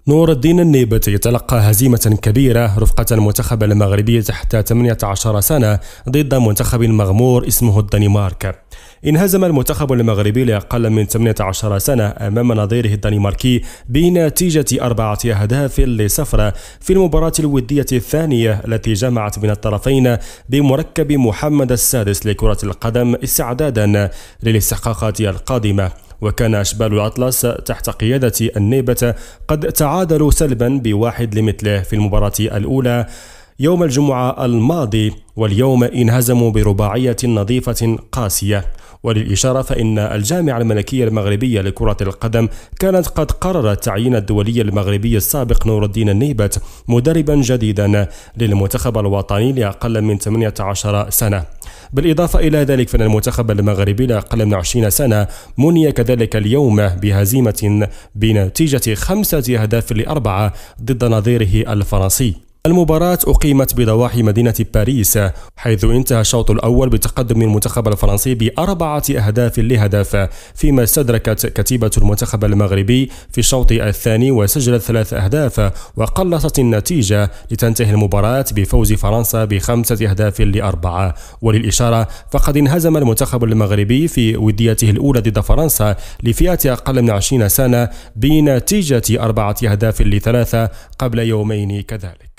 نور الدين النيبت يتلقى هزيمة كبيرة رفقة المنتخب المغربي تحت 18 سنة ضد منتخب مغمور اسمه الدنمارك. انهزم المنتخب المغربي لأقل من 18 سنة أمام نظيره الدنماركي بنتيجة 4-0 في المباراة الودية الثانية التي جمعت بين الطرفين بمركب محمد السادس لكرة القدم استعدادا للاستحقاقات القادمة. وكان أشبال الأطلس تحت قيادة النيبت قد تعادلوا سلبا ب1 لمثله في المباراة الأولى يوم الجمعة الماضي، واليوم انهزموا برباعية نظيفة قاسية. وللإشارة فإن الجامعة الملكية المغربية لكرة القدم كانت قد قررت تعيين الدولي المغربي السابق نور الدين النيبت مدربا جديدا للمنتخب الوطني لأقل من 18 سنة. بالإضافة إلى ذلك فإن المنتخب المغربي لأقل من 20 سنة مني كذلك اليوم بهزيمة بنتيجة 5-4 ضد نظيره الفرنسي. المباراة أقيمت بضواحي مدينة باريس، حيث انتهى الشوط الأول بتقدم المنتخب الفرنسي ب4-0 فيما استدركت كتيبة المنتخب المغربي في الشوط الثاني وسجلت 3 أهداف، وقلصت النتيجة لتنتهي المباراة بفوز فرنسا ب5-4. وللإشارة فقد انهزم المنتخب المغربي في وديته الأولى ضد فرنسا لفئة أقل من 20 سنة بنتيجة 4-3 قبل يومين كذلك.